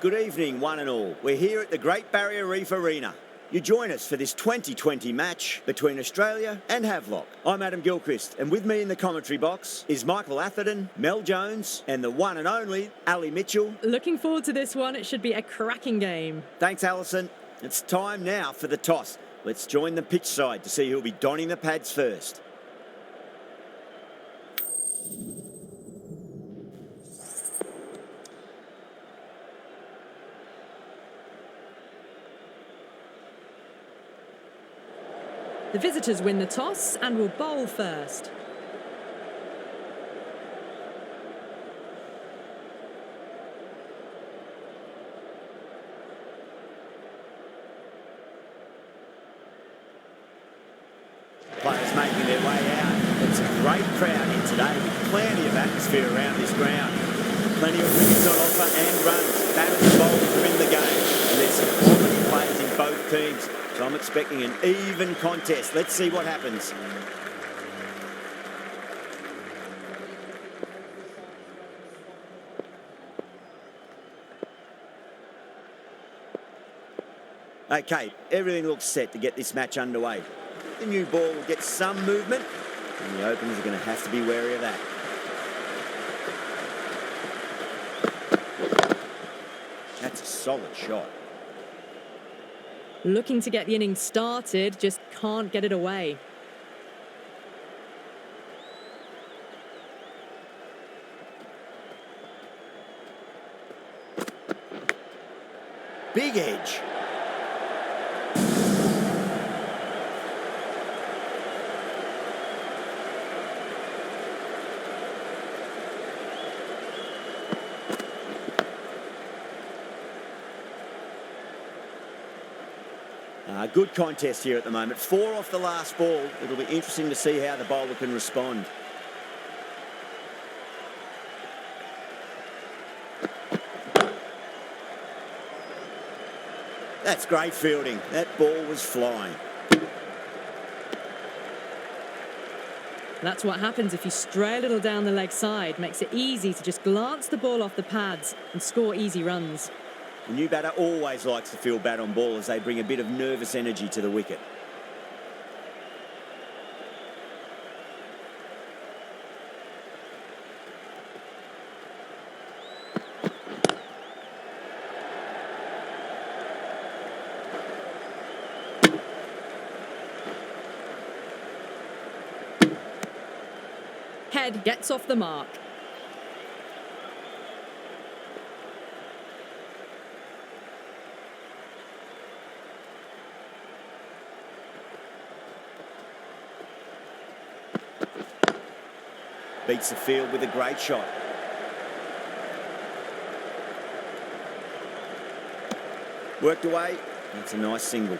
Good evening, one and all. We're here at the Great Barrier Reef Arena. You join us for this 2020 match between Australia and Havelock. I'm Adam Gilchrist, and with me in the commentary box is Michael Atherton, Mel Jones, and the one and only Ali Mitchell. Looking forward to this one. It should be a cracking game. Thanks, Alison. It's time now for the toss. Let's join the pitch side to see who'll be donning the pads first. The visitors win the toss and will bowl first. Players making their way out. It's a great crowd in today with plenty of atmosphere around this ground. Plenty of wickets on offer and runs. Batters and bowlers win the game. And there's some quality players in both teams. So I'm expecting an even contest. Let's see what happens. Okay, everything looks set to get this match underway. The new ball will get some movement, and the openers are going to have to be wary of that. That's a solid shot. Looking to get the innings started, just can't get it away. Big edge. Good contest here at the moment. 4 off the last ball. It'll be interesting to see how the bowler can respond. That's great fielding. That ball was flying. That's what happens if you stray a little down the leg side. Makes it easy to just glance the ball off the pads and score easy runs. The new batter always likes to field bat on ball as they bring a bit of nervous energy to the wicket. Head gets off the mark. Beats the field with a great shot. Worked away. That's a nice single.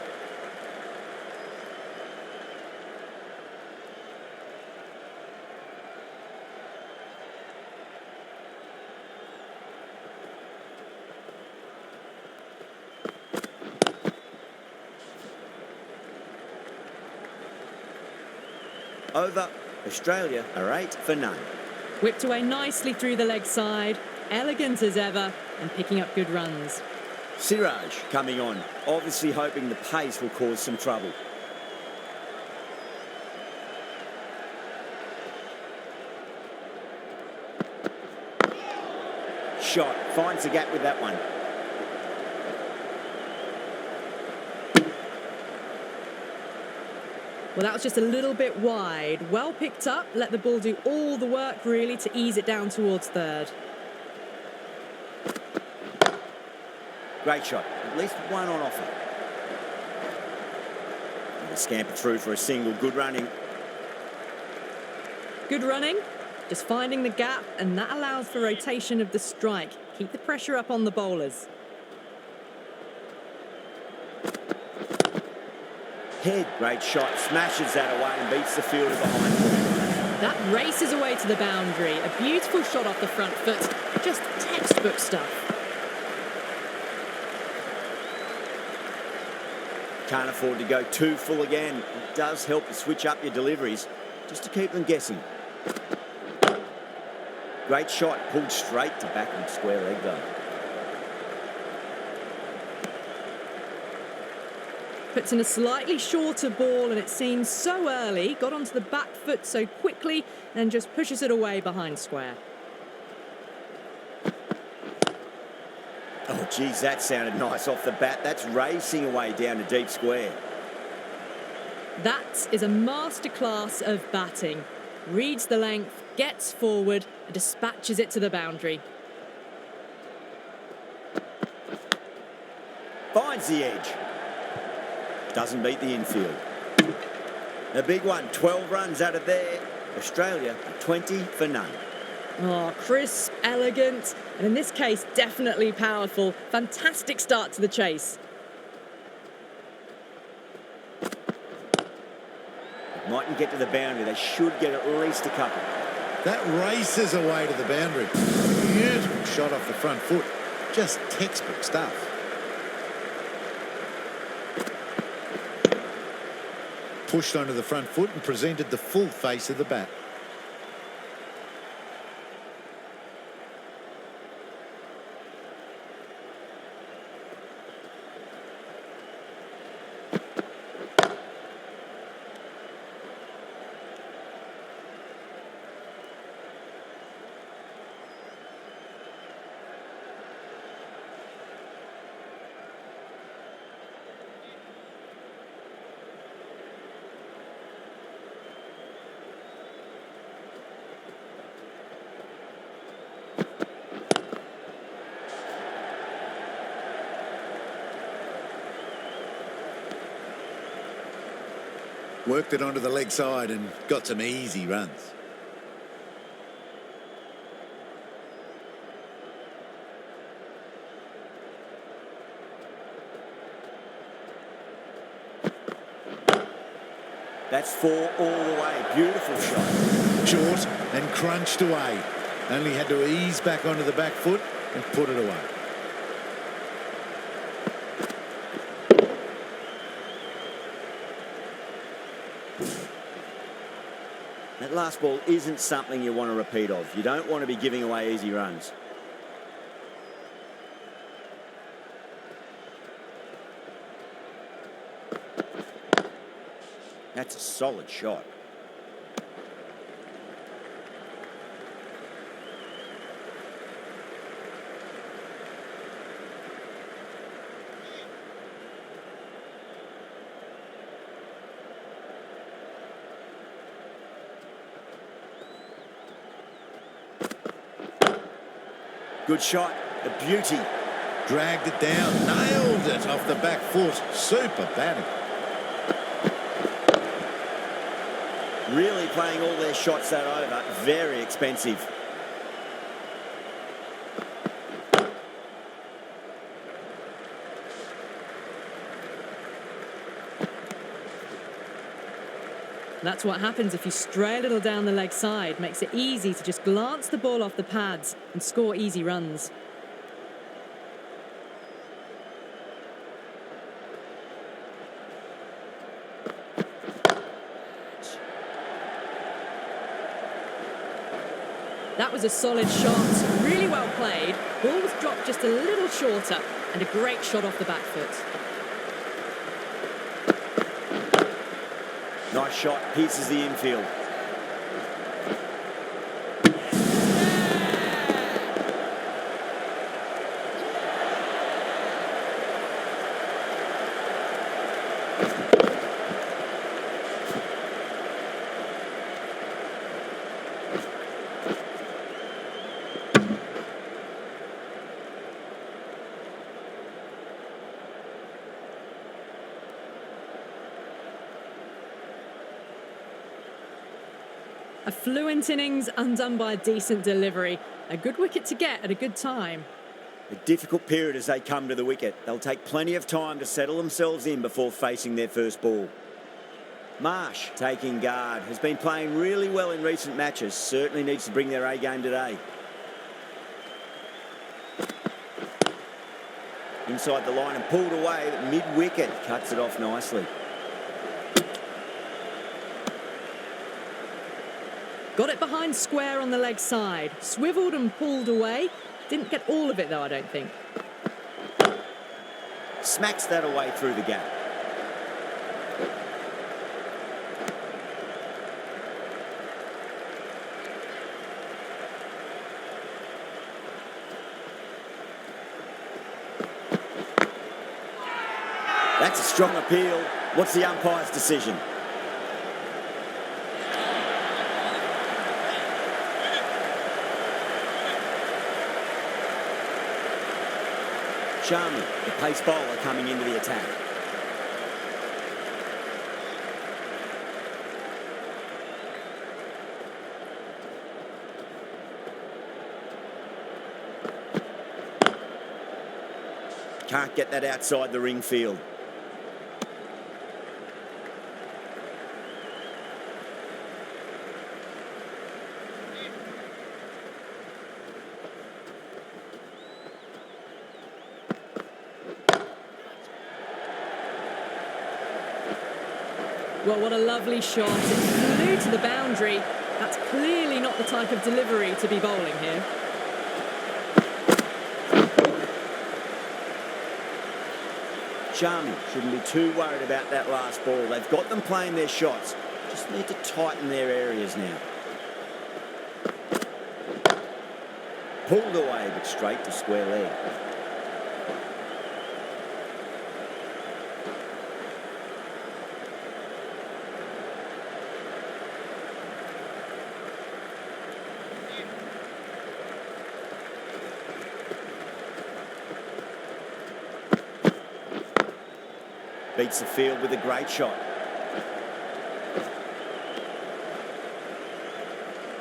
Over. Australia are 8 for none. Whipped away nicely through the leg side, elegant as ever, and picking up good runs. Siraj coming on, obviously hoping the pace will cause some trouble. Shot, finds the gap with that one. Well, that was just a little bit wide. Well picked up, let the ball do all the work, really, to ease it down towards third. Great shot, at least one on offer. And a scamper through for a single, good running. Good running, just finding the gap, and that allows for rotation of the strike. Keep the pressure up on the bowlers. Head, great shot, smashes that away and beats the fielder behind him. That races away to the boundary. A beautiful shot off the front foot. Just textbook stuff. Can't afford to go too full again. It does help to switch up your deliveries, just to keep them guessing. Great shot, pulled straight to back and square leg though. Puts in a slightly shorter ball, and it seems so early. Got onto the back foot so quickly, and just pushes it away behind square. Oh, geez, that sounded nice off the bat. That's racing away down to deep square. That is a masterclass of batting. Reads the length, gets forward, and dispatches it to the boundary. Finds the edge. Doesn't beat the infield. A big one, 12 runs out of there. Australia, 20 for none. Oh, crisp, elegant, and in this case, definitely powerful. Fantastic start to the chase. Mightn't get to the boundary. They should get at least a couple. That races away to the boundary. Beautiful shot off the front foot. Just textbook stuff. Pushed onto the front foot and presented the full face of the bat. Worked it onto the leg side and got some easy runs. That's 4 all the way. Beautiful shot. Short and crunched away. Only had to ease back onto the back foot and put it away. That last ball isn't something you want to repeat of. You don't want to be giving away easy runs. That's a solid shot. Good shot, a beauty. Dragged it down, nailed it off the back foot. Super batting. Really playing all their shots that over. Very expensive. That's what happens if you stray a little down the leg side. Makes it easy to just glance the ball off the pads and score easy runs. That was a solid shot, really well played. Ball was dropped just a little shorter, and a great shot off the back foot. Nice shot, pierces the infield. A fluent innings undone by a decent delivery. A good wicket to get at a good time. A difficult period as they come to the wicket. They'll take plenty of time to settle themselves in before facing their first ball. Marsh taking guard. Has been playing really well in recent matches. Certainly needs to bring their A game today. Inside the line and pulled away, but mid-wicket cuts it off nicely. Got it behind square on the leg side. Swiveled and pulled away. Didn't get all of it though, I don't think. Smacks that away through the gap. That's a strong appeal. What's the umpire's decision? 𝐬𝐭𝐞𝐚𝐦𝐬𝐿, the pace bowler, coming into the attack. Can't get that outside the ring field. Well, what a lovely shot. It flew to the boundary. That's clearly not the type of delivery to be bowling here. 𝐬𝐭𝐞𝐚𝐦𝐬 shouldn't be too worried about that last ball. They've got them playing their shots. Just need to tighten their areas now. Pulled away, but straight to square leg. Beats the field with a great shot.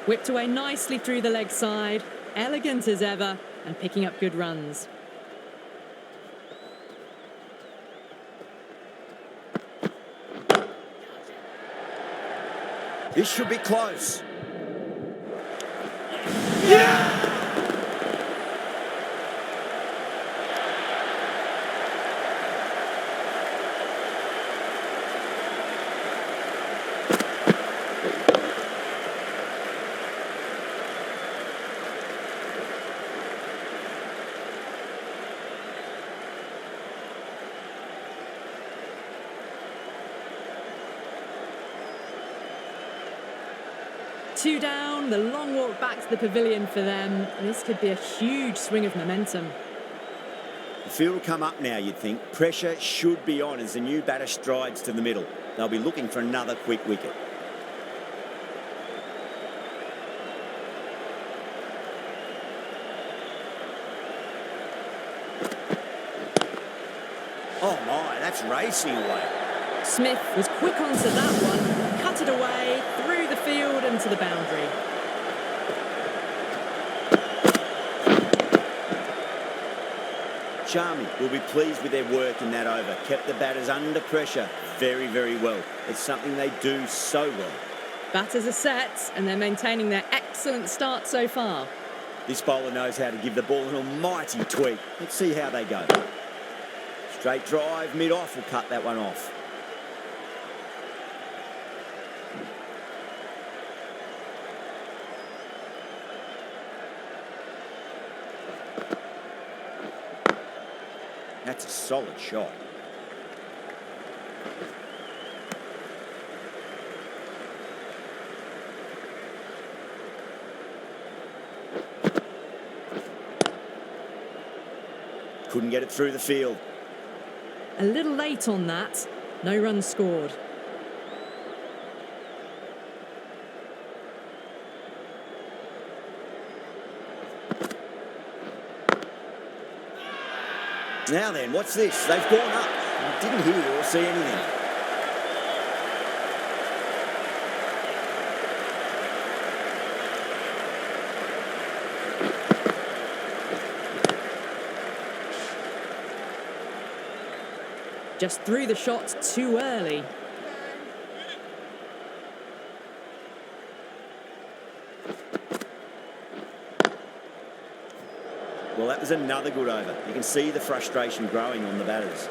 Whipped away nicely through the leg side, elegant as ever, and picking up good runs. This should be close. Two down, the long walk back to the pavilion for them. This could be a huge swing of momentum. The field will come up now, you'd think. Pressure should be on as the new batter strides to the middle. They'll be looking for another quick wicket. Oh my, that's racing away. Smith was quick onto that one, cut it away, through the field and to the boundary. 𝐬𝐭𝐞𝐚𝐦𝐬 will be pleased with their work in that over. Kept the batters under pressure very, very well. It's something they do so well. Batters are set and they're maintaining their excellent start so far. This bowler knows how to give the ball an almighty tweak. Let's see how they go. Straight drive, mid-off, will cut that one off. That's a solid shot. Couldn't get it through the field. A little late on that. No runs scored. Now then, what's this? They've gone up. I didn't hear or see anything. Just threw the shot too early. Well, that was another good over. You can see the frustration growing on the batters.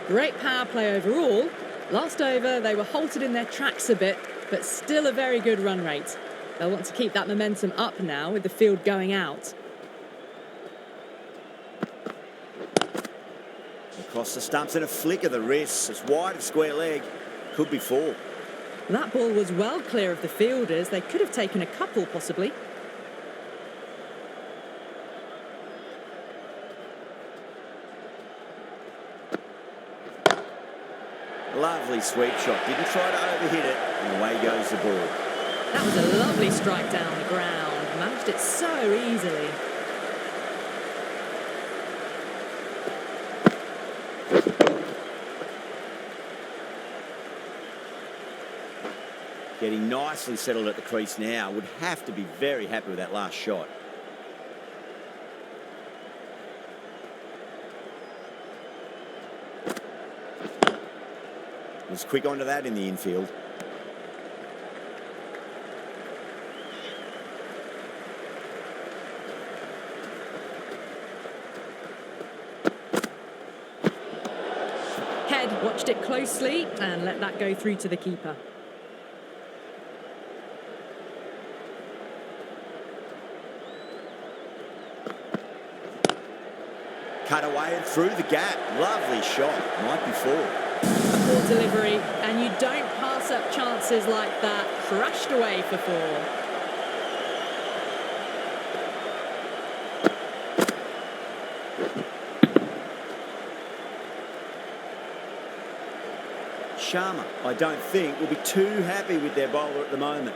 Great power play overall. Last over, they were halted in their tracks a bit, but still a very good run rate. They'll want to keep that momentum up now with the field going out. Across the stumps and a flick of the wrists. It's wide of square leg. Could be four. That ball was well clear of the fielders. They could have taken a couple, possibly. Lovely sweep shot. Didn't try to overhit it, and away goes the ball. That was a lovely strike down the ground. Managed it so easily. Getting nicely settled at the crease now. Would have to be very happy with that last shot. Was quick onto that in the infield. Head watched it closely and let that go through to the keeper. Cut away and through the gap. Lovely shot. Might be four. Poor delivery, and you don't pass up chances like that. Crashed away for four. Sharma, I don't think, will be too happy with their bowler at the moment.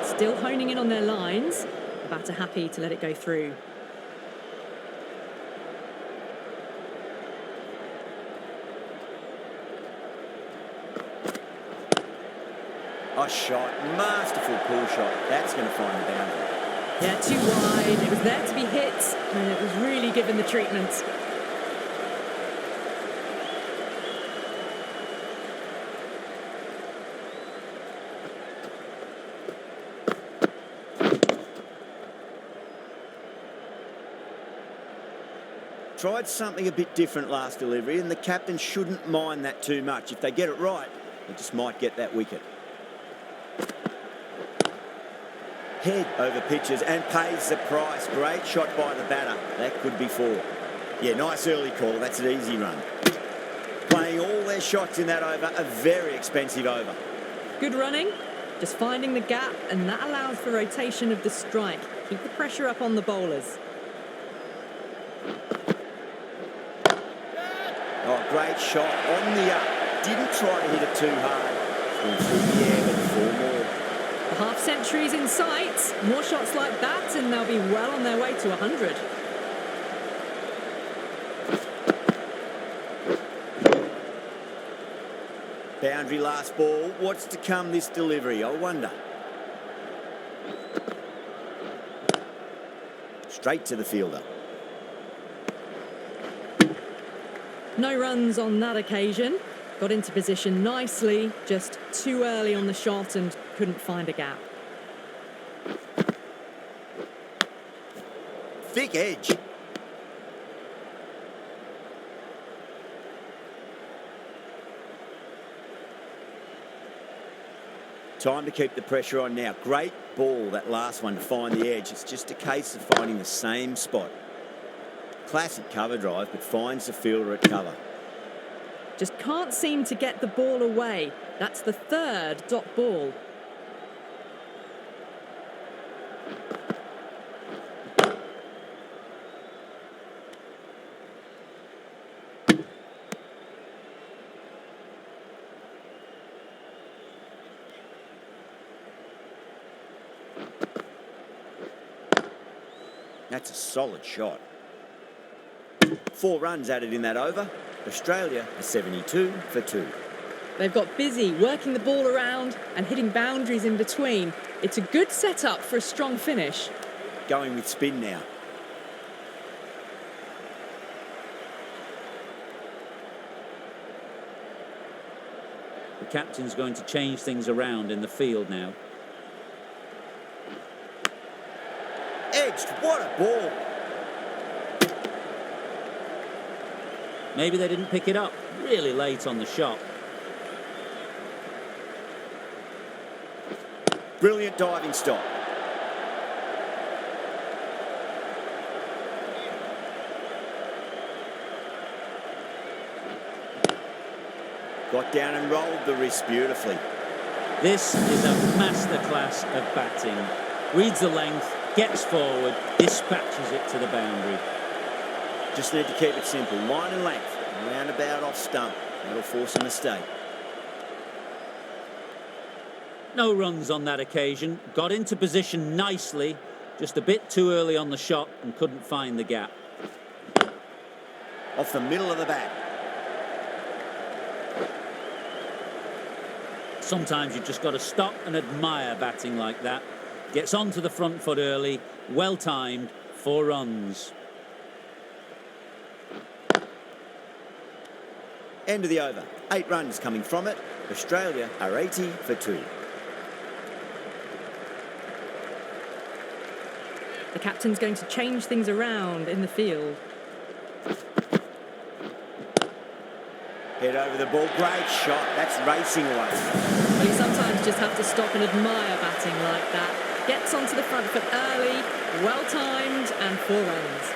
Still honing in on their lines. The batter happy to let it go through. A shot, masterful pull shot. That's going to find the boundary. Yeah, too wide. It was there to be hit, and it was really given the treatment. Tried something a bit different last delivery, and the captain shouldn't mind that too much. If they get it right, they just might get that wicket. Head over pitches and pays the price. Great shot by the batter. That could be four. Yeah, nice early call. That's an easy run. Playing all their shots in that over, a very expensive over. Good running, just finding the gap, and that allows for rotation of the strike. Keep the pressure up on the bowlers. Oh, great shot on the up. Didn't try to hit it too hard. Went through the air, but four more. The half century's in sight. More shots like that, and they'll be well on their way to 100. Boundary last ball. What's to come this delivery? I wonder. Straight to the fielder. No runs on that occasion. Got into position nicely, just too early on the shot and couldn't find a gap. Thick edge. Time to keep the pressure on now. Great ball, that last one, to find the edge. It's just a case of finding the same spot. Classic cover drive, but finds the fielder at cover. Just can't seem to get the ball away. That's the third dot ball. That's a solid shot. 4 runs added in that over. Australia are 72 for 2. They've got busy working the ball around and hitting boundaries in between. It's a good setup for a strong finish. Going with spin now. The captain's going to change things around in the field now. Edged, what a ball. Maybe they didn't pick it up really late on the shot. Brilliant diving stop. Got down and rolled the wrist beautifully. This is a masterclass of batting. Reads the length, gets forward, dispatches it to the boundary. Just need to keep it simple. Line and length. Roundabout off stump. That'll force a mistake. No runs on that occasion. Got into position nicely. Just a bit too early on the shot and couldn't find the gap. Off the middle of the bat. Sometimes you've just got to stop and admire batting like that. Gets onto the front foot early. Well timed. 4 runs. End of the over. 8 runs coming from it. Australia are 80 for 2. The captain's going to change things around in the field. Head over the ball. Great shot. That's racing away. Well, you sometimes just have to stop and admire batting like that. Gets onto the front foot early, well timed, and 4 runs.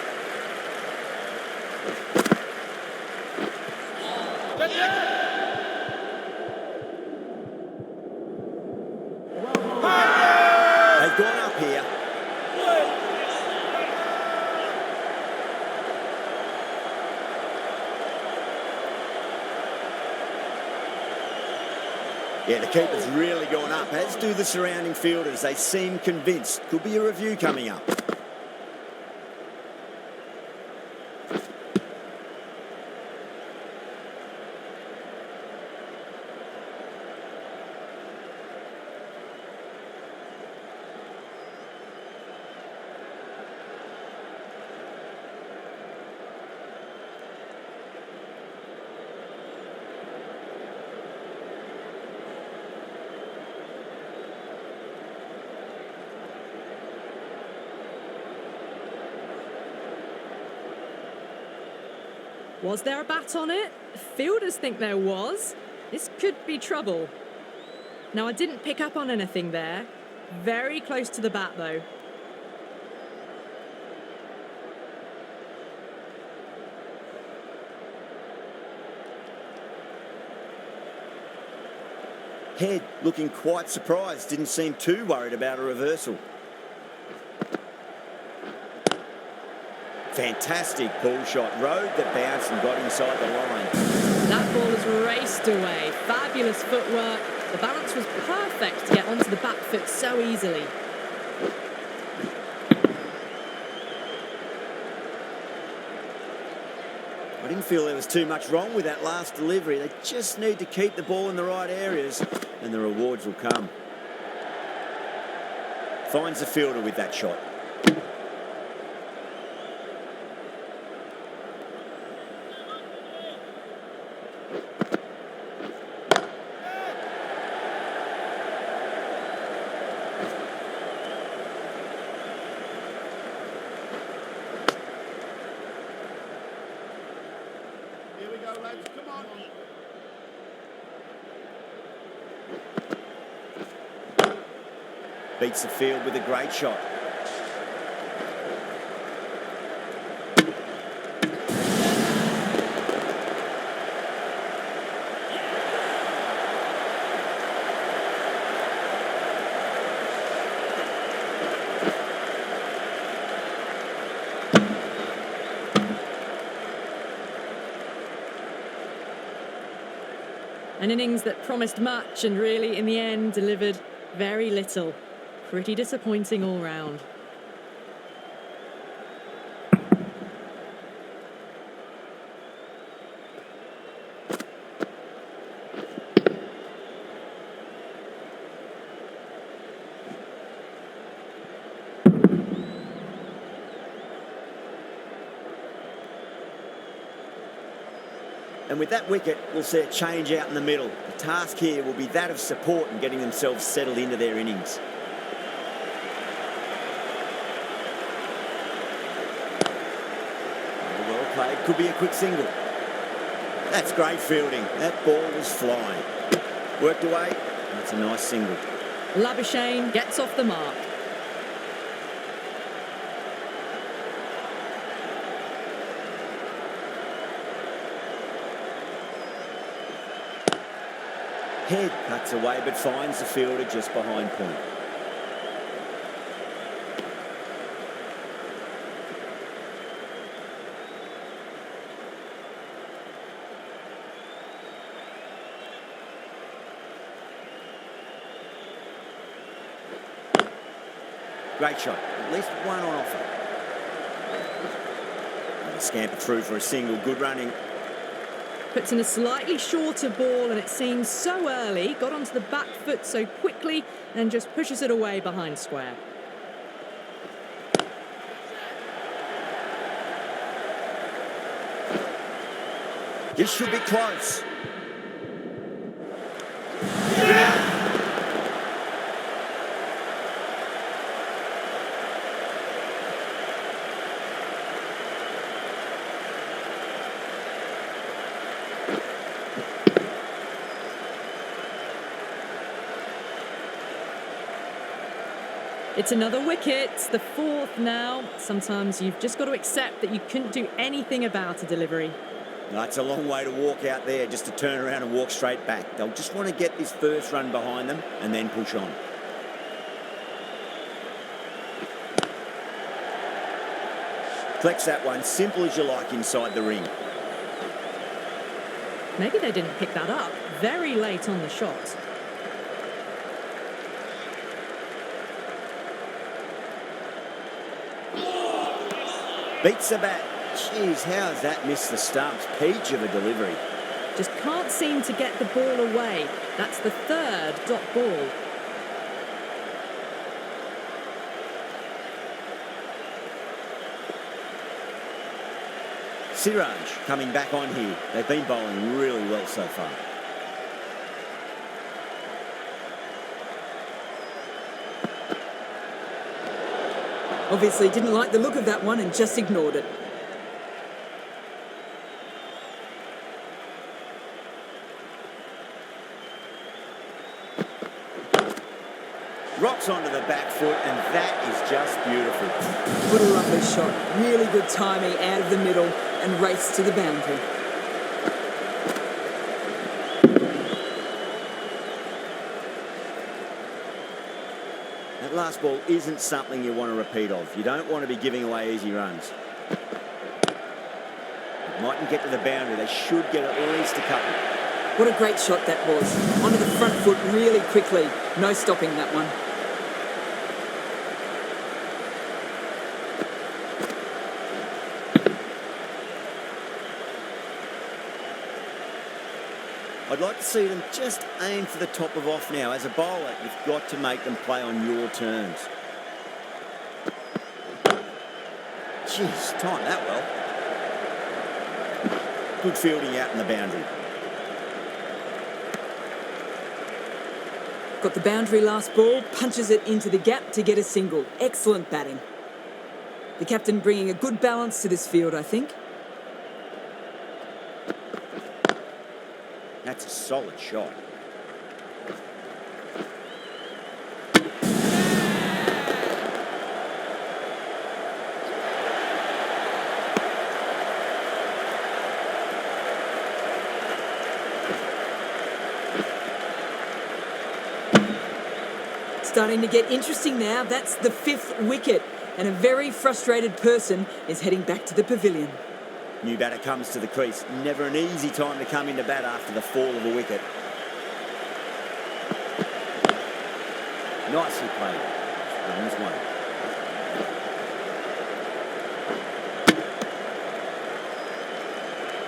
They've gone up here. Yeah, the keeper's really gone up, as do the surrounding fielders. They seem convinced. Could be a review coming up. Was there a bat on it? Fielders think there was. This could be trouble. Now, I didn't pick up on anything there. Very close to the bat, though. Head looking quite surprised. Didn't seem too worried about a reversal. Fantastic pull shot. Rode the bounce and got inside the line. That ball has raced away. Fabulous footwork. The balance was perfect to get onto the back foot so easily. I didn't feel there was too much wrong with that last delivery. They just need to keep the ball in the right areas and the rewards will come. Finds the fielder with that shot. Here we go, lads. Come on. Beats the field with a great shot. An innings that promised much and really, in the end, delivered very little. Pretty disappointing all round. And with that wicket, we'll see a change out in the middle. The task here will be that of support and getting themselves settled into their innings. Well played, could be a quick single. That's great fielding. That ball was flying. Worked away, that's a nice single. 𝐬𝐭𝐞𝐚𝐦𝐬 gets off the mark. Head cuts away but finds the fielder just behind point. Great shot. At least one on offer. And a scamper through for a single. Good running. Puts in a slightly shorter ball, and it seems so early. Got onto the back foot so quickly and just pushes it away behind square. This should be close. It's another wicket, the fourth now. Sometimes you've just got to accept that you couldn't do anything about a delivery. No, it's a long way to walk out there just to turn around and walk straight back. They'll just want to get this first run behind them and then push on. Flex that one, simple as you like inside the ring. Maybe they didn't pick that up very late on the shot. Beats the bat. Jeez, how has that missed the stumps? Peach of a delivery. Just can't seem to get the ball away. That's the third dot ball. Siraj coming back on here. They've been bowling really well so far. Obviously didn't like the look of that one and just ignored it. Rocks onto the back foot, and that is just beautiful. What a lovely shot. Really good timing out of the middle and race to the boundary. That last ball isn't something you want to repeat of. You don't want to be giving away easy runs. Mightn't get to the boundary. They should get at least a couple. What a great shot that was. Onto the front foot really quickly. No stopping that one. I'd like to see them just aim for the top of off now. As a bowler, you've got to make them play on your terms. Jeez, timed that well. Good fielding out in the boundary. Got the boundary last ball, punches it into the gap to get a single. Excellent batting. The captain bringing a good balance to this field, I think. That's a solid shot. Starting to get interesting now. That's the fifth wicket, and a very frustrated person is heading back to the pavilion. New batter comes to the crease. Never an easy time to come into bat after the fall of a wicket. Nicely played. Runs one.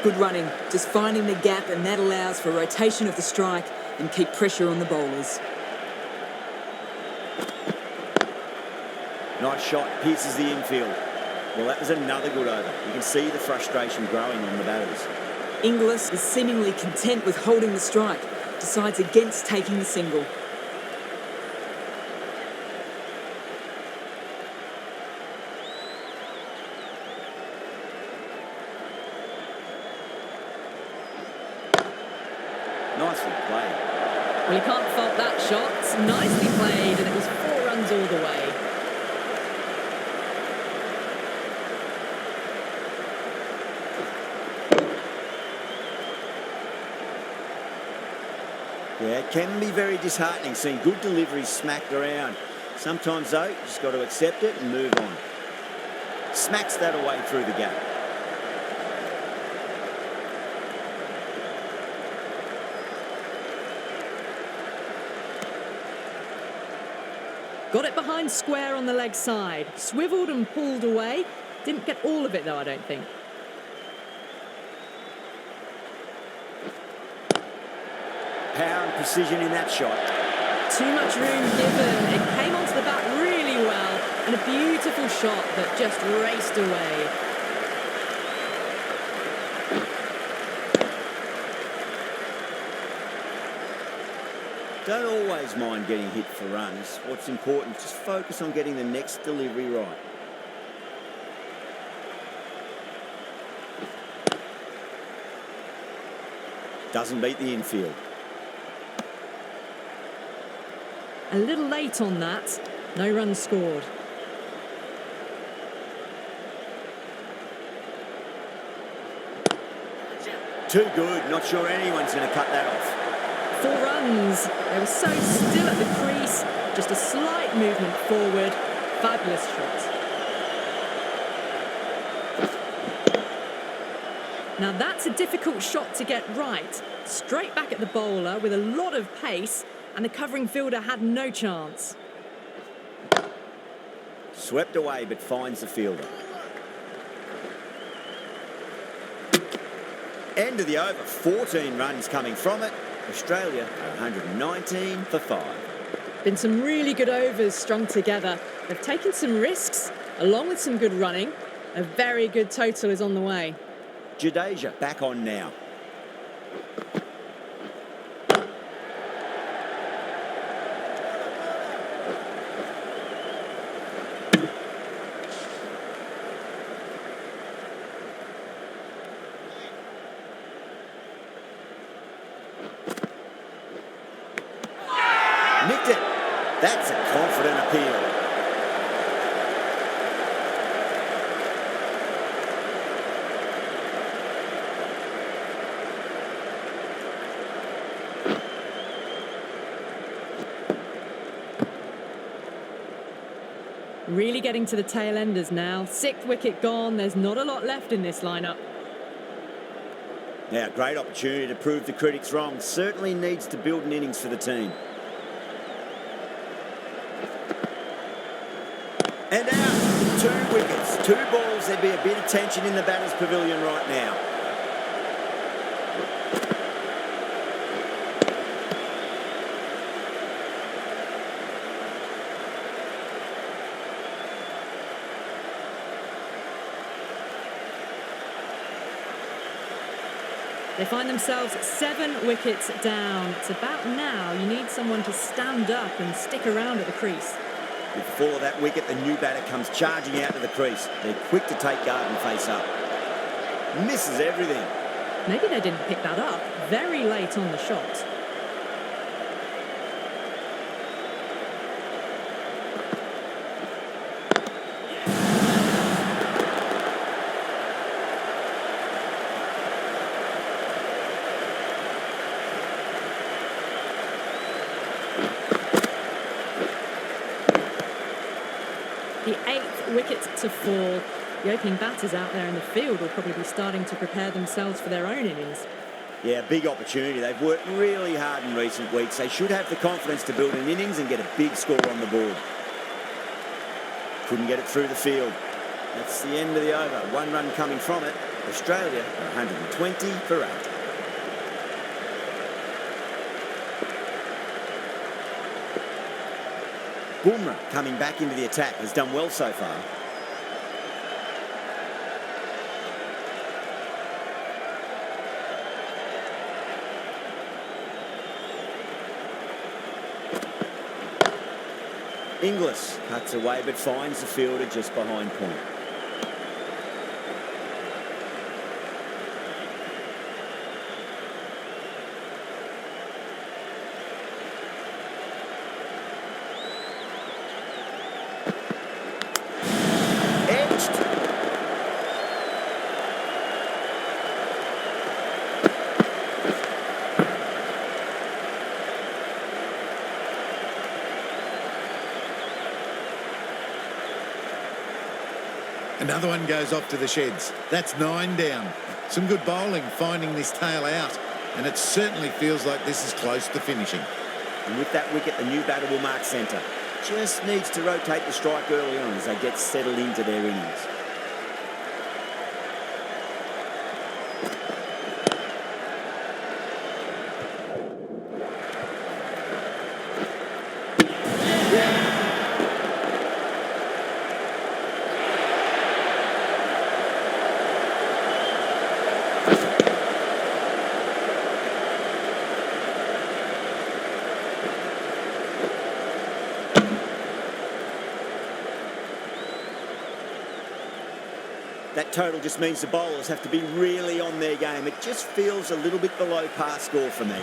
Good running, just finding the gap, and that allows for rotation of the strike and keep pressure on the bowlers. Nice shot, pierces the infield. Well, that was another good over. You can see the frustration growing on the batters. Inglis is seemingly content with holding the strike, decides against taking the single. Nicely played. Well, you can't fault that shot. It's nicely played, and it was 4 runs all the way. Yeah, it can be very disheartening seeing good deliveries smacked around. Sometimes, though, you just got to accept it and move on. Smacks that away through the gap. Got it behind square on the leg side. Swiveled and pulled away. Didn't get all of it though, I don't think. Power and precision in that shot. Too much room given. It came onto the bat really well. And a beautiful shot that just raced away. Don't always mind getting hit for runs. What's important is just focus on getting the next delivery right. Doesn't beat the infield. A little late on that. No runs scored. Too good. Not sure anyone's going to cut that off. 4 runs. They were so still at the crease. Just a slight movement forward. Fabulous shot. Now that's a difficult shot to get right. Straight back at the bowler with a lot of pace, and the covering fielder had no chance. Swept away but finds the fielder. End of the over. 14 runs coming from it. Australia are 119 for 5. Been some really good overs strung together. They've taken some risks, along with some good running. A very good total is on the way. 𝐤𝐸𝐻𝐸 back on now. Nicked it. That's a confident appeal. Really getting to the tail enders now. 6th wicket gone. There's not a lot left in this lineup. Now, great opportunity to prove the critics wrong. Certainly needs to build an innings for the team. And out. 2 wickets, 2 balls. There'd be a bit of tension in the batter's pavilion right now. They find themselves 7 wickets down. It's about now you need someone to stand up and stick around at the crease. With the fall of that wicket, the new batter comes charging out to the crease. They're quick to take guard and face up. Misses everything. Maybe they didn't pick that up. Very late on the shot. The 8th wicket to fall. The opening batters out there in the field will probably be starting to prepare themselves for their own innings. Yeah, big opportunity. They've worked really hard in recent weeks. They should have the confidence to build an innings and get a big score on the board. Couldn't get it through the field. That's the end of the over. 1 run coming from it. Australia are 120 for 8. Bumrah coming back into the attack, has done well so far. Inglis cuts away but finds the fielder just behind point. Another one goes off to the sheds. That's 9 down. Some good bowling finding this tail out, and it certainly feels like this is close to finishing. And with that wicket, the new batter will mark centre. just needs to rotate the strike early on as they get settled into their innings. That total just means the bowlers have to be really on their game. It just feels a little bit below par score for me.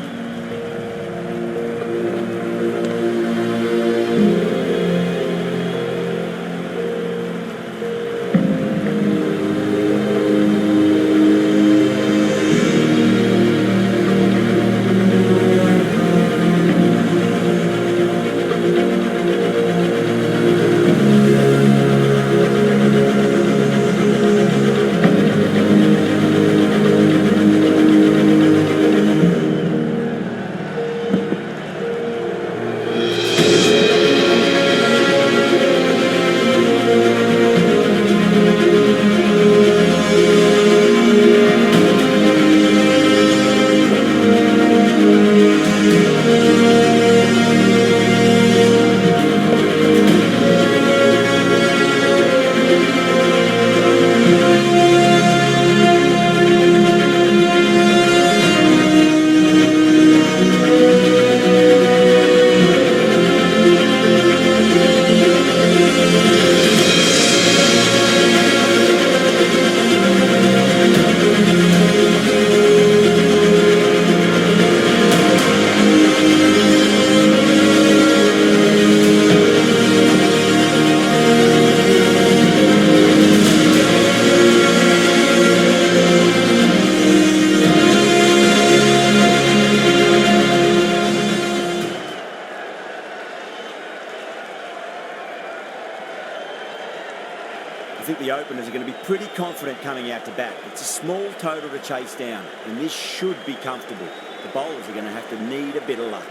I think the openers are going to be pretty confident coming out to bat. It's a small total to chase down, and this should be comfortable. The bowlers are going to have to need a bit of luck.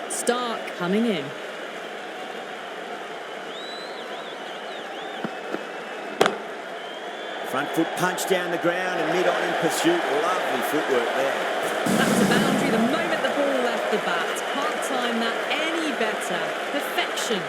Stark coming in. Front foot punch down the ground and mid-on in pursuit. Lovely footwork there. That was a boundary the moment the ball left the bat. Can't time that any better. Perfection.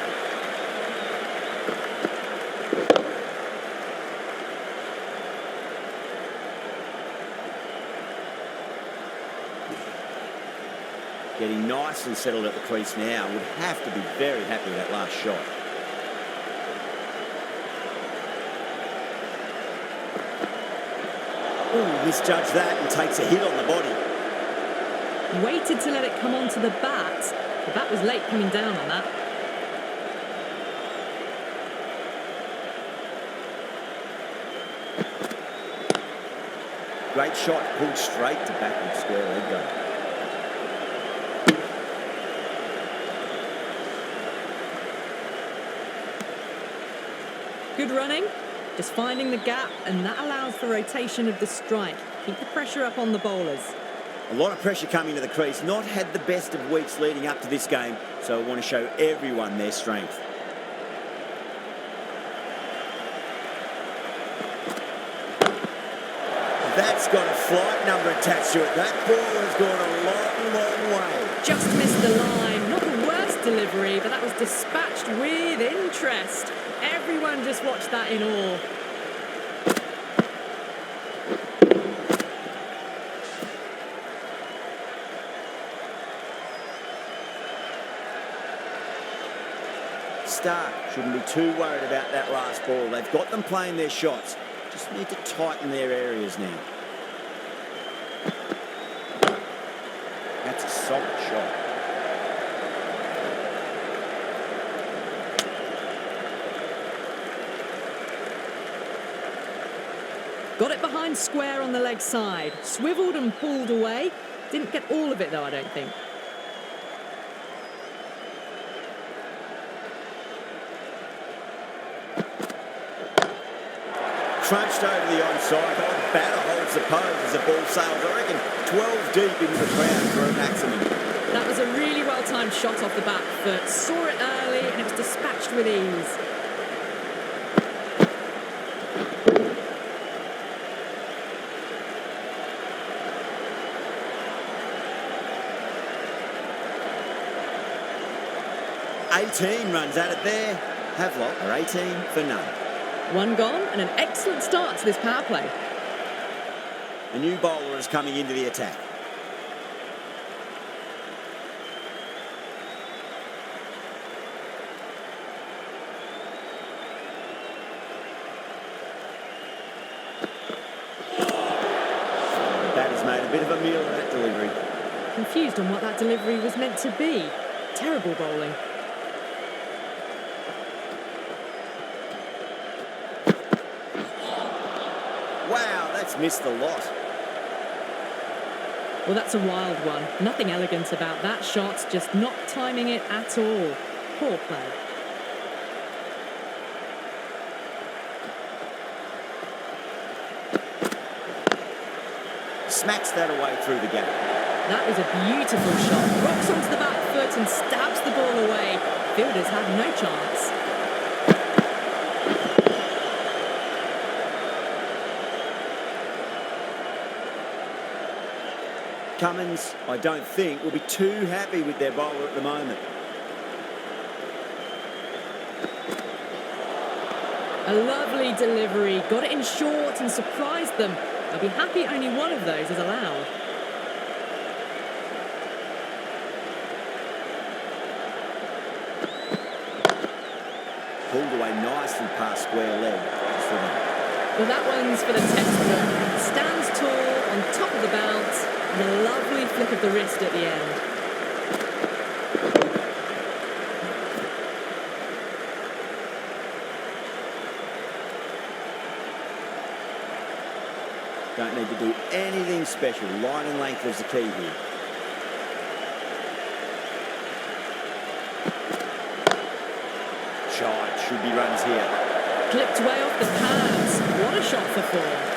Getting nice and settled at the crease now. Would have to be very happy with that last shot. Ooh, misjudged that and takes a hit on the body. Waited to let it come onto the bat. The bat was late coming down on that. Great shot, pulled straight to backward square leg go. Good running, just finding the gap, and that allows for rotation of the strike. Keep the pressure up on the bowlers. A lot of pressure coming to the crease. Not had the best of weeks leading up to this game, so I want to show everyone their strength. That's got a flight number attached to it. That ball has gone a long, long way. Just missed the line. Not the worst delivery, but that was dispatched with interest. Everyone just watched that in awe. Stark shouldn't be too worried about that last ball. They've got them playing their shots. Just need to tighten their areas now. That's a solid shot. Got it behind square on the leg side. Swiveled and pulled away. Didn't get all of it though, I don't think. crunched over the onside. Oh, the batter holds the pose as the ball sails, I reckon, 12 deep into the crowd for a maximum. That was a really well-timed shot off the back foot. Saw it early and it was dispatched with ease. "18 runs at it there. Havelock are 18 for none. One gone and an excellent start to this power play. A new bowler is coming into the attack. The batter's made a bit of a meal of that delivery. Confused on what that delivery was meant to be. Terrible bowling. Wow, that's missed the lot. Well, that's a wild one. Nothing elegant about that shot, just not timing it at all. Poor play. Smacks that away through the gap. That was a beautiful shot. Rocks onto the back foot and stabs the ball away. Fielders have no chance. Cummins, I don't think, will be too happy with their bowler at the moment. A lovely delivery. Got it in short and surprised them. They'll be happy only one of those is allowed. Pulled away nicely past square leg. For them. Well, that one's for the textbook. Stands tall on top of the bounce and a lovely flick of the wrist at the end. Don't need to do anything special. Line and length is the key here. Shot, should be runs here. Clipped way off the pads. What a shot for four.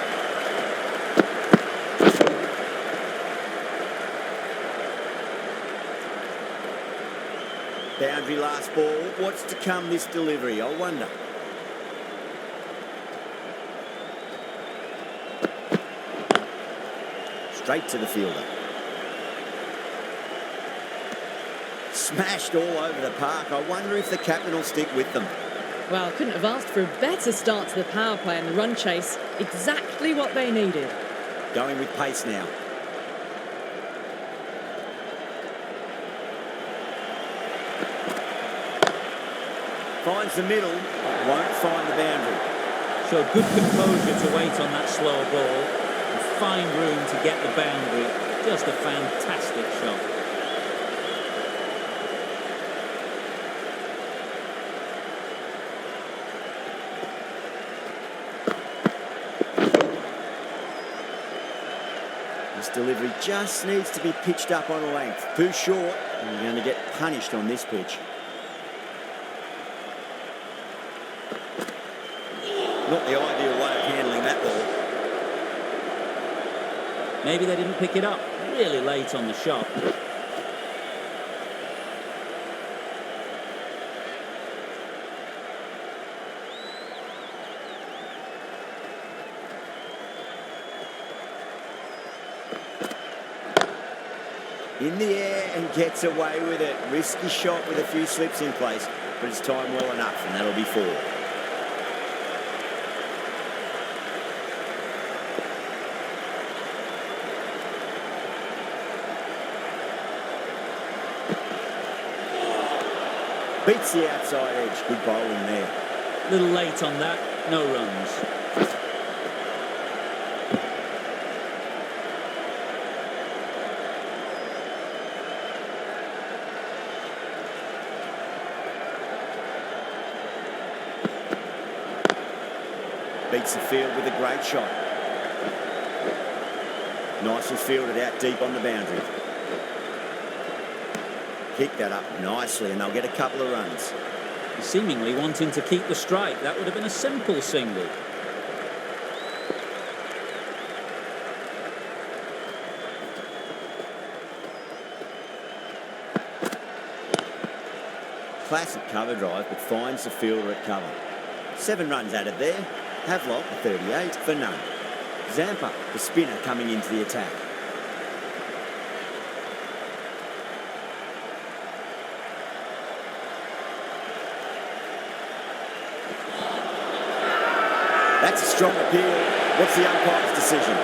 Boundary last ball. What's to come this delivery? I wonder. Straight to the fielder. Smashed all over the park. I wonder if the captain will stick with them. Well, couldn't have asked for a better start to the power play and the run chase. Exactly what they needed. Going with pace now. Finds the middle, won't find the boundary. So good composure to wait on that slow ball. And fine room to get the boundary. Just a fantastic shot. This delivery just needs to be pitched up on a length. Too short, and you're going to get punished on this pitch. Not the ideal way of handling that ball. Maybe they didn't pick it up really late on the shot. In the air and gets away with it. Risky shot with a few slips in place, but it's timed well enough, and that'll be four. Beats the outside edge. Good bowling there. A little late on that. No runs. Beats the field with a great shot. Nicely fielded out deep on the boundary. Kick that up nicely and they'll get a couple of runs. Seemingly wanting to keep the strike. That would have been a simple single. classic cover drive, but finds the fielder at cover. 7 runs added there. Havelock, 38 for none. Zampa, the spinner, coming into the attack. That's a strong appeal. What's the umpire's decision?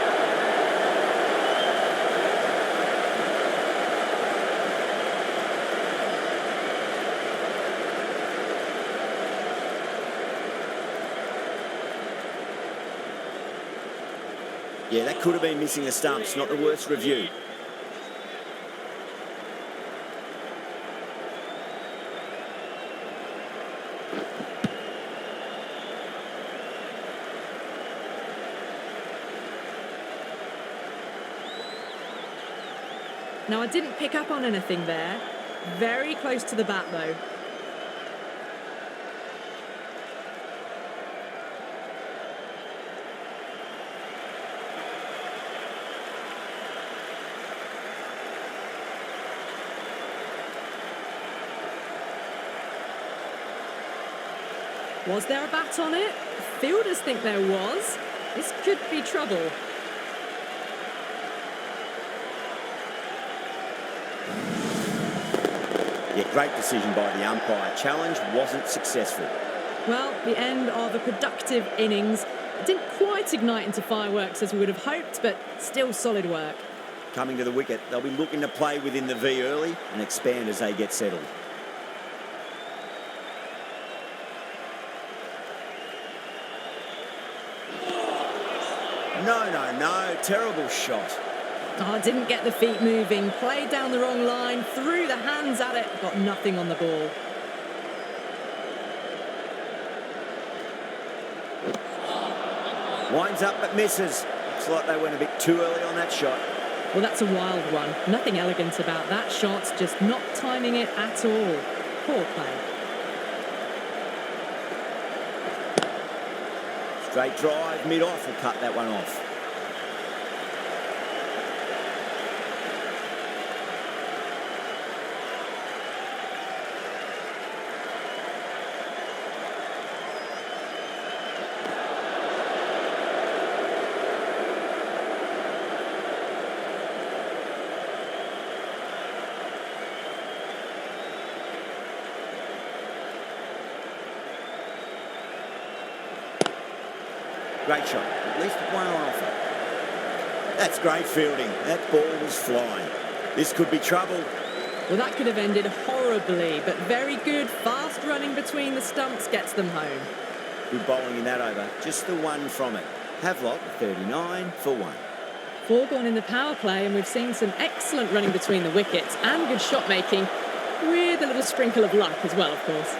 Yeah, that could have been missing the stumps. Not the worst review. Now, I didn't pick up on anything there. Very close to the bat, though. Was there a bat on it? Fielders think there was. This could be trouble. Yeah, great decision by the umpire. Challenge wasn't successful. Well, the end of a productive innings. It didn't quite ignite into fireworks as we would have hoped, but still solid work. Coming to the wicket, they'll be looking to play within the V early and expand as they get settled. No, terrible shot. Oh, didn't get the feet moving, played down the wrong line, threw the hands at it, got nothing on the ball. Winds up but misses. Looks like they went a bit too early on that shot. Well, that's a wild one. Nothing elegant about that shot, just not timing it at all. Poor play. Straight drive, mid-off will cut that one off. Great shot. At least one on offer. That's great fielding. That ball was flying. This could be trouble. Well, that could have ended horribly, but very good. Fast running between the stumps gets them home. Good bowling in that over. Just the one from it. Havelock, 39 for 1. 4 gone in the power play, and we've seen some excellent running between the wickets and good shot making, with a little sprinkle of luck as well, of course.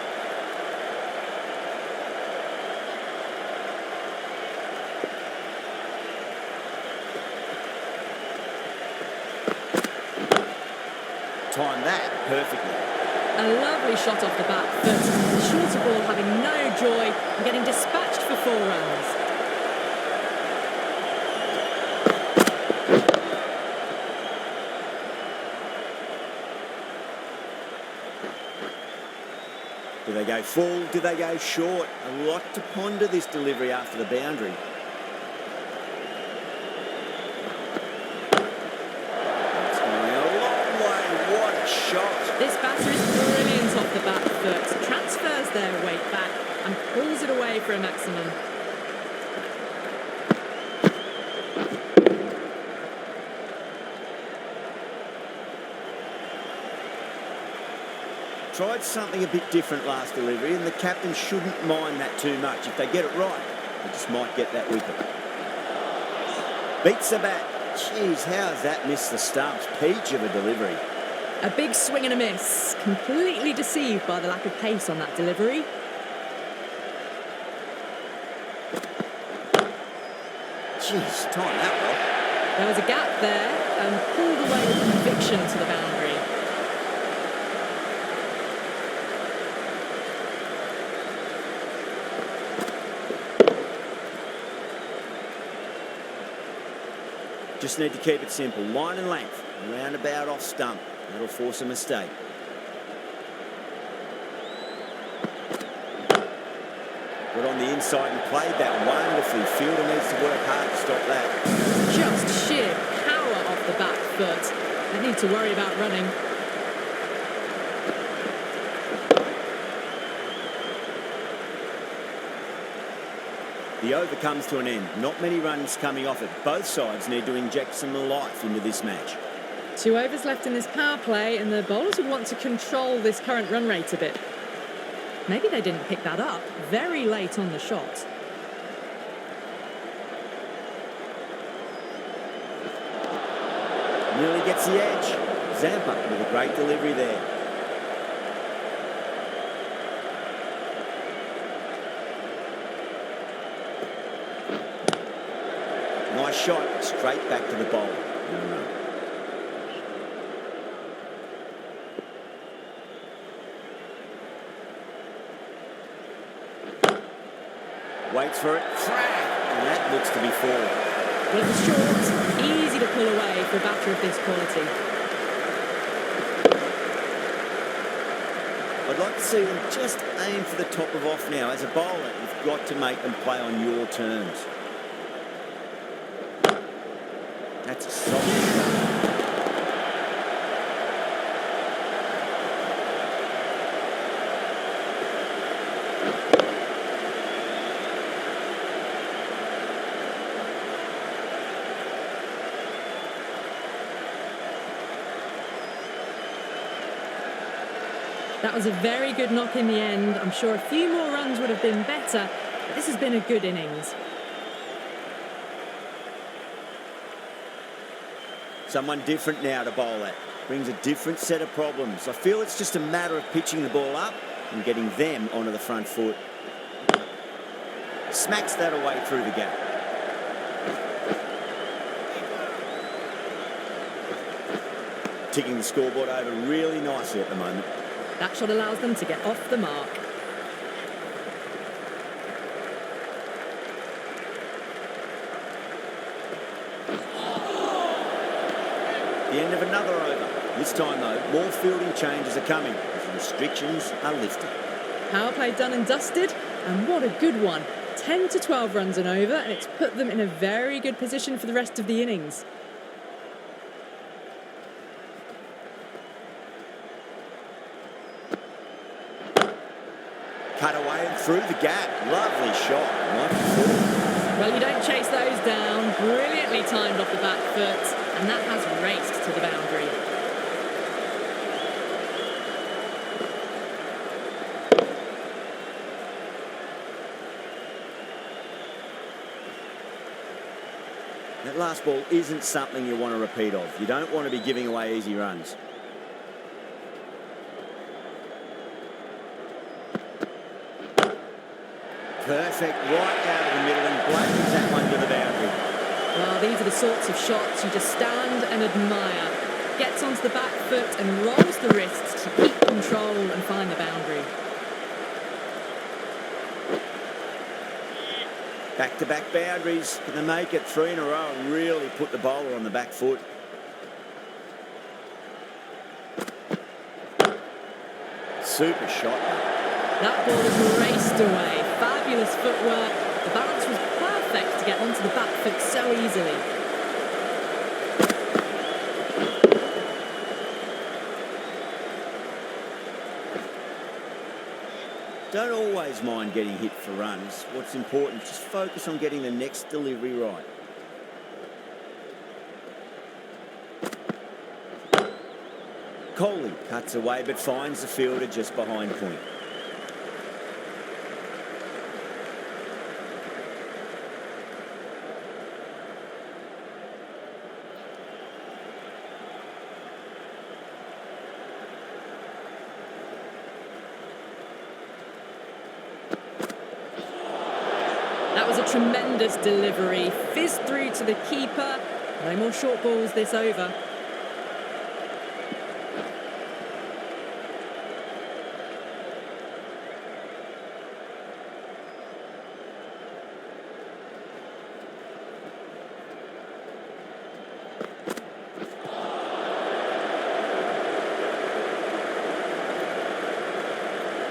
Timed that perfectly. A lovely shot off the bat, but the shorter ball having no joy and getting dispatched for 4 runs. Do they go full? Do they go short? A lot to ponder this delivery after the boundary. That's going a long way. What a shot. This batter is brilliant off the bat foot, transfers their weight back and pulls it away for a maximum. Tried something a bit different last delivery, and the captain shouldn't mind that too much. If they get it right, they just might get that wicket. Beats the bat. Jeez, how has that missed the stumps? Peach of a delivery. A big swing and a miss. Completely deceived by the lack of pace on that delivery. Jeez, time that well. There was a gap there and pulled away with conviction to the boundary. Just need to keep it simple. Line and length. Roundabout off stump. That'll force a mistake. on the inside and played that wonderfully. Fielder needs to work hard to stop that. Just sheer power off the back foot. Don't need to worry about running. The over comes to an end. Not many runs coming off it. Both sides need to inject some life into this match. 2 overs left in this power play, and the bowlers would want to control this current run rate a bit. Maybe they didn't pick that up very late on the shot. Nearly gets the edge. Zampa with a great delivery there. Nice shot, straight back to the bowler. No run. Waits for it, frag, and that looks to be 4. Well, it was short, easy to pull away for a batter of this quality. I'd like to see them just aim for the top of off now. As a bowler, you've got to make them play on your terms. That's a solid shot. That was a very good knock in the end. I'm sure a few more runs would have been better, but this has been a good innings. Someone different now to bowl at. Brings a different set of problems. I feel it's just a matter of pitching the ball up and getting them onto the front foot. Smacks that away through the gap. Ticking the scoreboard over really nicely at the moment. That shot allows them to get off the mark. The end of another over. This time, though, more fielding changes are coming as the restrictions are lifted. Power play done and dusted, and what a good one. 10 to 12 runs and over, and it's put them in a very good position for the rest of the innings. Cut away and through the gap. Lovely shot. 1-4. Well, you don't chase those down. Brilliantly timed off the back foot, and that has raced to the boundary. That last ball isn't something you want to repeat of. You don't want to be giving away easy runs. Perfect, right out of the middle and blankens that one to the boundary. Well, these are the sorts of shots you just stand and admire. Gets onto the back foot and rolls the wrists to keep control and find the boundary. Back-to-back boundaries. Can they make it 3 in a row and really put the bowler on the back foot? Super shot. That ball has raced away. Fabulous footwork. The balance was perfect to get onto the back foot so easily. Don't always mind getting hit for runs. What's important, just focus on getting the next delivery right. Kohli cuts away but finds the fielder just behind point. That was a tremendous delivery. Fizzed through to the keeper. No more short balls this over.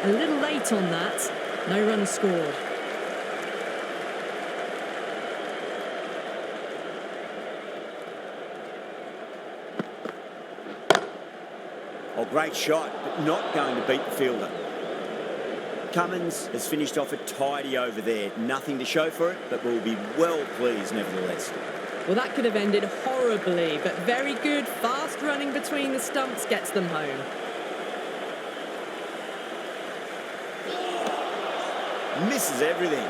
A little late on that. No runs scored. Oh, great shot, but not going to beat the fielder. Cummins has finished off a tidy over there. Nothing to show for it, but will be well pleased nevertheless. Well, that could have ended horribly, but very good, fast running between the stumps gets them home. Misses everything.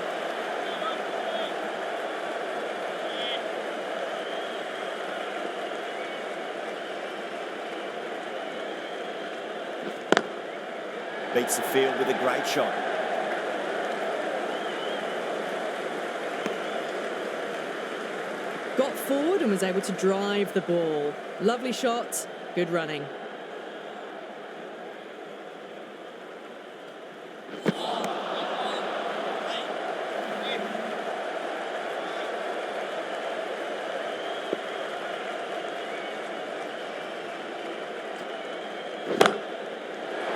Beats the field with a great shot. Got forward and was able to drive the ball. Lovely shot, good running.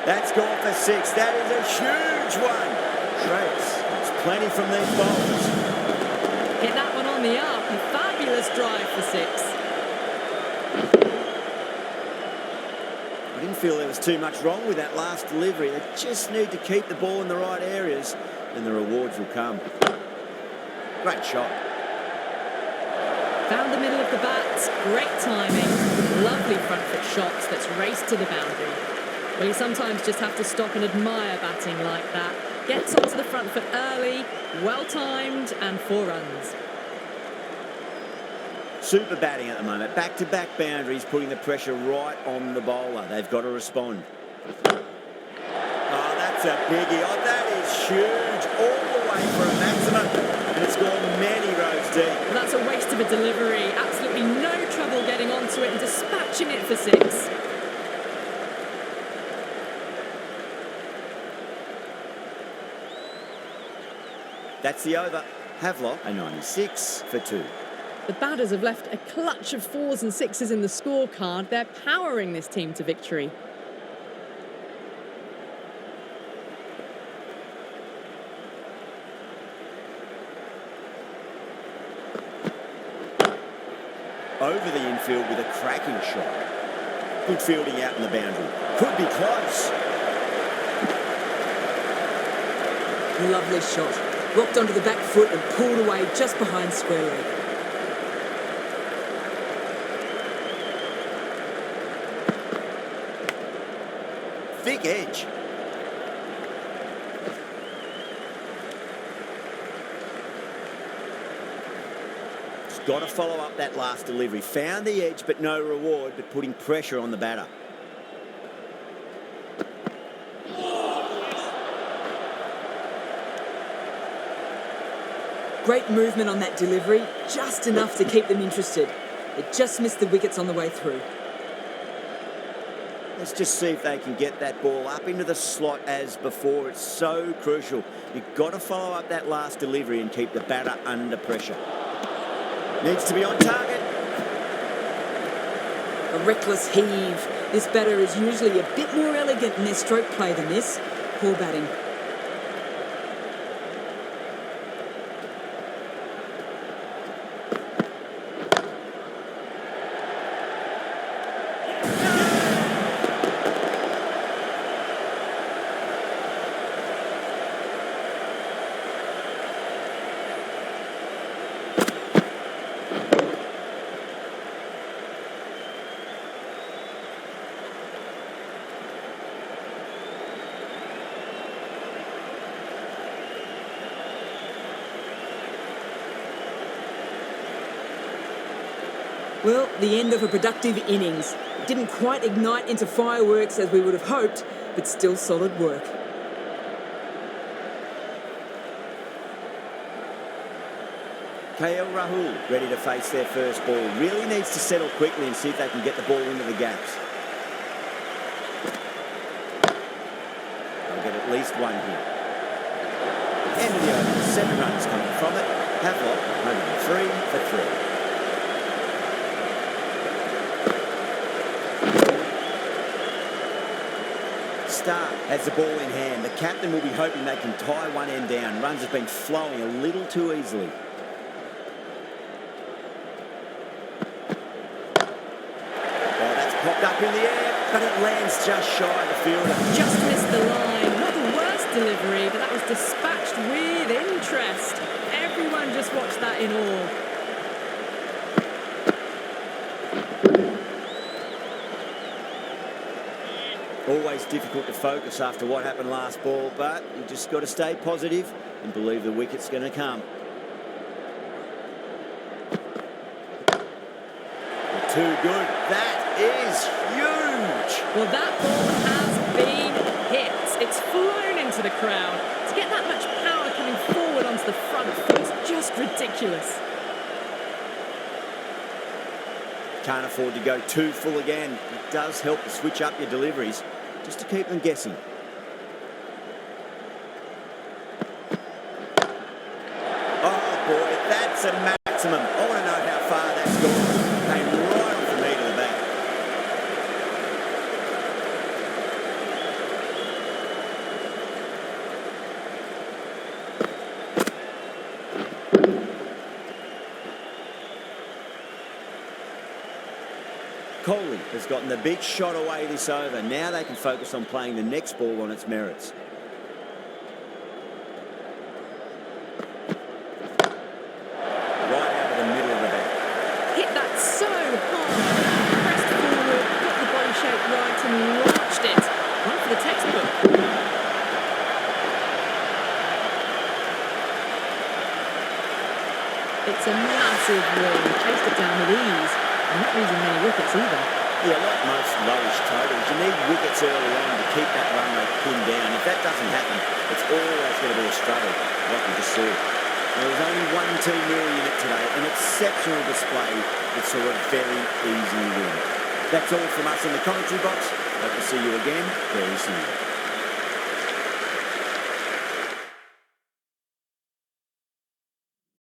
That's gone for 6. That is a huge one. Trace. It's plenty from these bowlers. Hit that one on the up. A fabulous drive for 6. I didn't feel there was too much wrong with that last delivery. They just need to keep the ball in the right areas and the rewards will come. Great shot. Found the middle of the bat. Great timing. Lovely front foot shots that's raced to the boundary. Well, you sometimes just have to stop and admire batting like that. Gets onto the front foot early, well-timed, and 4 runs. Super batting at the moment. Back-to-back boundaries, putting the pressure right on the bowler. They've got to respond. Oh, that's a biggie. Oh, that is huge. All the way for a maximum. And it's gone many rows deep. Well, that's a waste of a delivery. Absolutely no trouble getting onto it and dispatching it for 6. That's the over. Havelock, a 96 for 2. The batters have left a clutch of 4s and 6s in the scorecard. They're powering this team to victory. Over the infield with a cracking shot. Good fielding out in the boundary. Could be close. Lovely shot. Rocked onto the back foot and pulled away just behind square leg. Thick edge. He's got to follow up that last delivery. Found the edge, but no reward, but putting pressure on the batter. Great movement on that delivery, just enough to keep them interested. It just missed the wickets on the way through. Let's just see if they can get that ball up into the slot as before. It's so crucial. You've got to follow up that last delivery and keep the batter under pressure. Needs to be on target. A reckless heave. This batter is usually a bit more elegant in their stroke play than this. Poor batting. Well, the end of a productive innings. It didn't quite ignite into fireworks as we would have hoped, but still solid work. KL Rahul ready to face their first ball. Really needs to settle quickly and see if they can get the ball into the gaps. They'll get at least one here. End of the over. 7 runs coming from it. Havelock, 103 for 3. Stark has the ball in hand. The captain will be hoping they can tie one end down. Runs have been flowing a little too easily. Oh, that's popped up in the air. but it lands just shy of the fielder. Just missed the line. Not the worst delivery, but that was dispatched with interest. Everyone just watched that in awe. Always difficult to focus after what happened last ball, but you just got to stay positive and believe the wicket's going to come. Too good. That is huge. Well, that ball has been hit. It's flown into the crowd. To get that much power coming forward onto the front foot is just ridiculous. Can't afford to go too full again. It does help to switch up your deliveries, just to keep them guessing. Oh boy, that's a maximum. I want to know how far that's gone. Came right off the meat of the bat. Kohli has gotten the big shot away this over. Now they can focus on playing the next ball on its merits. Right out of the middle of the bat. Hit that so hard. Pressed forward, got the body shape right and launched it. One for the textbook. It's a massive win. Chased it down with ease. And not losing many wickets either. Yeah, like most lowish totals, you need wickets early on to keep that run rate pinned down. If that doesn't happen, it's always going to be a struggle, like we just saw. There was only one team nearly in it today, an exceptional display that saw a very easy win. That's all from us in the commentary box. Hope to see you again very soon.